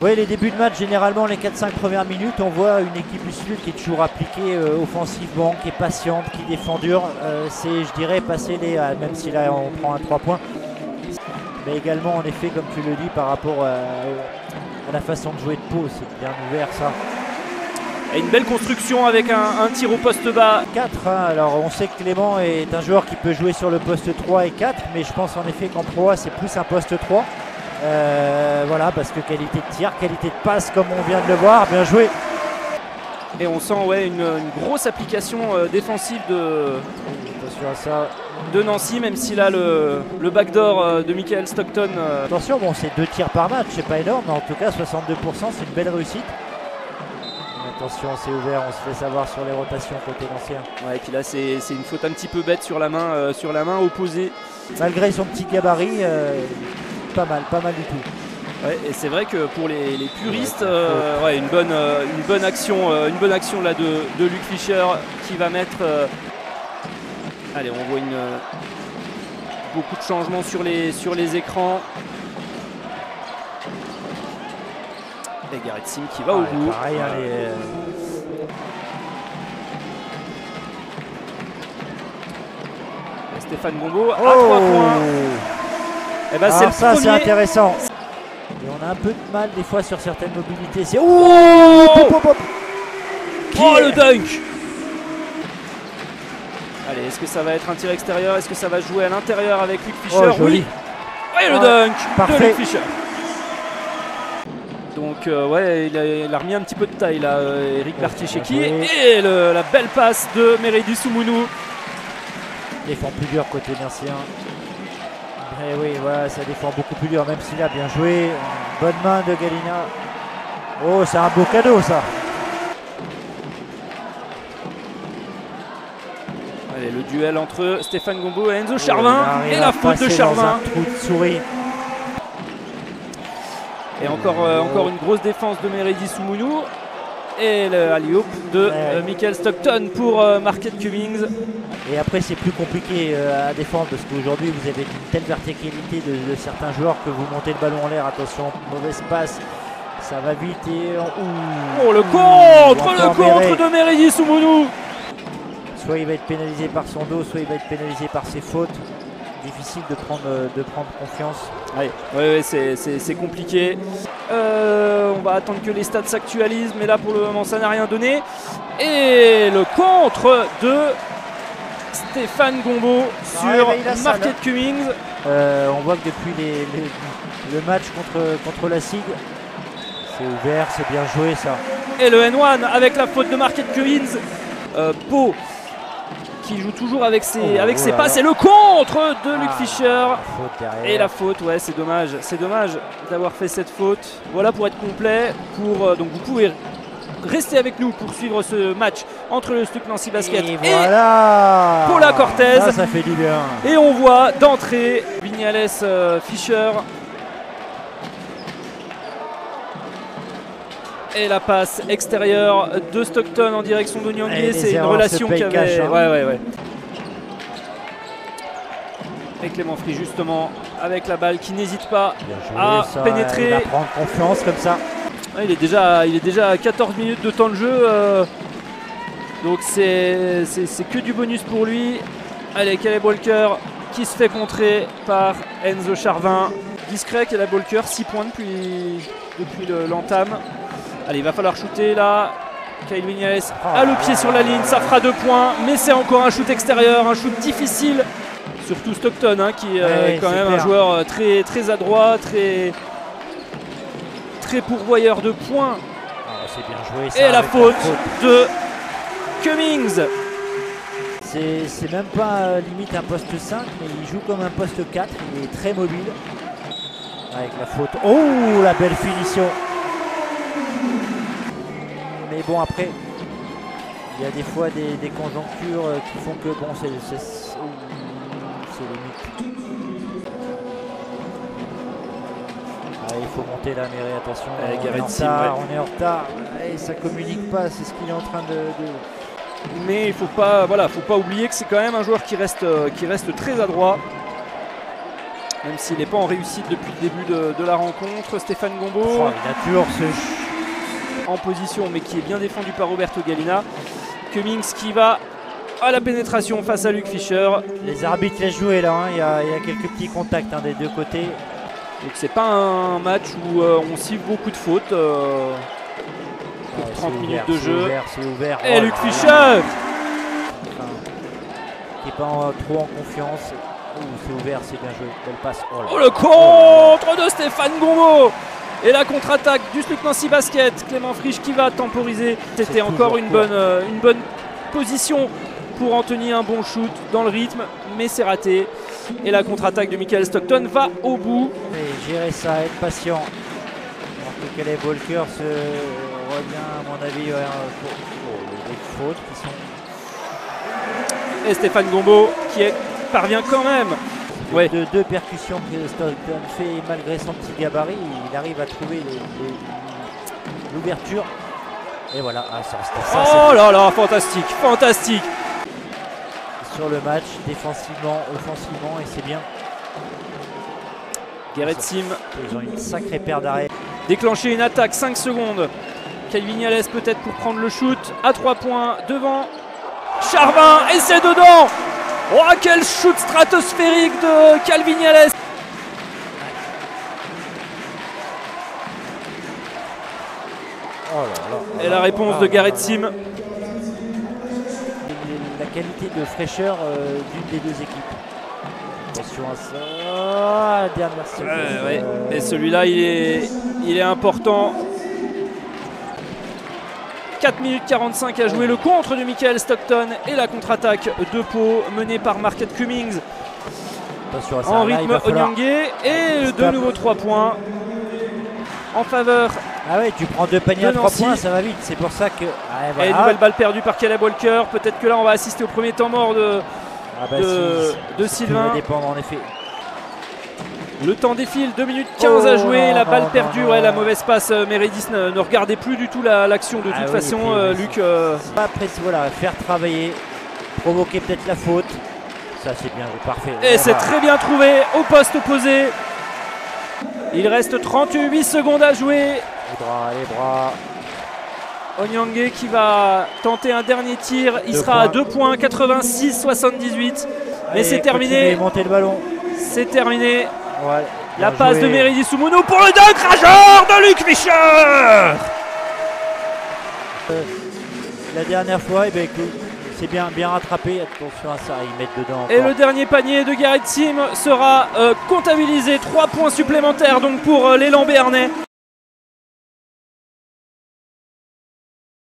Oui, les débuts de match, généralement les 4-5 premières minutes, on voit une équipe du Sud qui est toujours appliquée offensivement, qui est patiente, qui défend dur. C'est, je dirais, passer les... même si là on prend un 3 points. Mais également, en effet, comme tu le dis, par rapport à la façon de jouer de Pau, c'est bien ouvert ça. Et une belle construction avec un tir au poste bas. 4, hein. Alors on sait que Clément est un joueur qui peut jouer sur le poste 3 et 4, mais je pense en effet qu'en Pro A c'est plus un poste 3. Voilà, parce que qualité de tir, qualité de passe comme on vient de le voir, bien joué. Et on sent une grosse application défensive de Nancy, même si là le backdoor de Michael Stockton. Attention, bon c'est 2 tirs par match, c'est pas énorme, mais en tout cas 62%, c'est une belle réussite. Attention, c'est ouvert, on se fait savoir sur les rotations côté nancéen. Ouais, et puis là c'est une faute un petit peu bête sur la main opposée. Malgré son petit gabarit, pas mal du tout. Ouais, et c'est vrai que pour les puristes, ouais, une bonne action là de Luc Fischer qui va mettre. Allez, on voit beaucoup de changements sur les écrans. Et Gareth Sim qui va au bout. Pareil, Stéphane Gombeau à 3 points. Et ben, c'est ça, premier. C'est intéressant. Et on a un peu de mal des fois sur certaines mobilités. C'est le dunk. Allez, est-ce que ça va être un tir extérieur? Est-ce que ça va jouer à l'intérieur avec Luc Fischer? Oui. Et le dunk parfait. de Luc Fischer. Donc ouais, il a remis un petit peu de taille là, Eric Bertier-Cheki. Et la belle passe de Meredi Soumounou. Défend plus dur côté nancéen. Et oui, voilà, ça défend beaucoup plus dur, même s'il a bien joué. Bonne main de Galina. Oh, c'est un beau cadeau ça. Allez, le duel entre Stéphane Gombeau et Enzo Charvin. Et la faute de Charvin. Un trou de souris. Et encore une grosse défense de Meredi Soumounou. Et le alley-oop de Michael Stockton pour Marquette Cummings. Et après c'est plus compliqué à défendre parce qu'aujourd'hui vous avez une telle verticalité de certains joueurs que vous montez le ballon en l'air. Attention, mauvaise passe, ça va vite et... le contre de Meredi Soumounou. Soit il va être pénalisé par son dos, soit il va être pénalisé par ses fautes. Difficile de prendre confiance. Ouais, c'est compliqué. On va attendre que les stats s'actualisent, mais là pour le moment ça n'a rien donné. Et le contre de Stéphane Gombeau sur Marquette Cummings. On voit que depuis le match contre la SIG, c'est ouvert, c'est bien joué ça. Et le N1 avec la faute de Marquette Cummings. Pau qui joue toujours avec ses passes, et le contre de Luc Fischer. Et la faute, ouais, c'est dommage d'avoir fait cette faute. Voilà pour être complet. Donc vous pouvez rester avec nous pour suivre ce match entre le Stuc Nancy Basket et Paula Cortez. Ça fait du bien. Et on voit d'entrée Vignales Fischer. Et la passe extérieure de Stockton en direction de Nyangui. C'est une relation qui avait... Ouais. Et Clément Free justement avec la balle qui n'hésite pas à pénétrer. Il va prendre confiance comme ça. Ouais, il est déjà à 14 minutes de temps de jeu. Donc c'est que du bonus pour lui. Allez, Caleb Walker qui se fait contrer par Enzo Charvin. Discret, Caleb Walker, 6 points depuis l'entame. Allez, il va falloir shooter là. Kyle Vignales a le pied sur la ligne, ça fera 2 points, mais c'est encore un shoot extérieur, un shoot difficile. Surtout Stockton, qui est quand même un joueur très, très adroit, très pourvoyeur de points. C'est bien joué, ça. Et la faute de Cummings. C'est même pas limite un poste 5, mais il joue comme un poste 4, il est très mobile. Avec la faute. Oh, la belle finition. Mais bon, après, il y a des fois des conjonctures qui font que bon, c'est limite. Il faut monter là, mais attention, on est en retard, et ça communique pas, c'est ce qu'il est en train de... Mais il faut pas oublier que c'est quand même un joueur qui reste très adroit. même s'il n'est pas en réussite depuis le début de la rencontre. Stéphane Gombaud, Oh, il a toujours ce... en position, mais qui est bien défendu par Roberto Gallina. Cummings qui va à la pénétration face à Luc Fischer. Les arbitres laissent jouer là, hein. Il y a quelques petits contacts, hein, des deux côtés. Donc c'est pas un match où on cible beaucoup de fautes. Pour 30 minutes de jeu. C'est ouvert. Et Oh Luc là là. Fischer Enfin, qui n'est pas trop en confiance. Oh, c'est ouvert, c'est bien joué. Belle passe. Oh, là Oh, là. le contre de Stéphane Gombaud. Et la contre-attaque du Sluc Nancy Basket. Clément Frisch qui va temporiser. C'était encore une bonne position pour en tenir un bon shoot dans le rythme, mais c'est raté. Et la contre-attaque de Michael Stockton va au bout. Et gérer ça, être patient. Alors que Caleb Walker se revient, à mon avis, pour des fautes qui sont... Et Stéphane Gombaud qui parvient quand même. Ouais. Deux percussions que Stockton fait, malgré son petit gabarit, il arrive à trouver l'ouverture. Et voilà, ça, oh là là, fantastique, fantastique. Sur le match, défensivement, offensivement, et c'est bien. Garrett Sim. Ils ont une sacrée paire d'arrêts. Déclencher une attaque, 5 secondes. Calvin Vignales peut-être pour prendre le shoot. À 3 points devant Charvin. Et c'est dedans. Oh, quel shoot stratosphérique de Calvin Vignales. Oh là là. Et la réponse de Garrett Sim. La qualité de fraîcheur d'une des deux équipes. Attention à ça. Dernière seconde. Ouais. Et celui-là, il est important. 4 minutes 45 à jouer. Le contre de Michael Stockton et la contre-attaque de Pau menée par Marquette Cummings. Attention à ça. En Là, rythme Onyangé. Et de nouveau 3 points en faveur. Ah ouais, tu prends deux paniers à 3 Nancy. points, ça va vite. C'est pour ça que... Ah, voilà. Et une nouvelle balle perdue par Caleb Walker. Peut-être que là, on va assister au premier temps mort de Sylvain. Ça va dépendre en effet. Le temps défile, 2 minutes 15 à jouer, non, la balle non, perdue, non. Ouais, la mauvaise passe. Meredith ne regardait plus du tout l'action de toute façon, Luc. Après, voilà, faire travailler, provoquer peut-être la faute. Ça, c'est bien, parfait. Et c'est très bien trouvé au poste opposé. Il reste 38 secondes à jouer. Les bras. Onyangé qui va tenter un dernier tir. Il sera à 2 points, 86-78. Mais c'est terminé. Monter le ballon. C'est terminé. Ouais, La passe de Meredith Soumounou pour le dunk rageur de Luc Fischer. La dernière fois, eh ben, c'est bien rattrapé. Attention à ça, ils mettent dedans. Et le dernier panier de Garrett Sim sera comptabilisé. 3 points supplémentaires donc pour l'élan béarnais.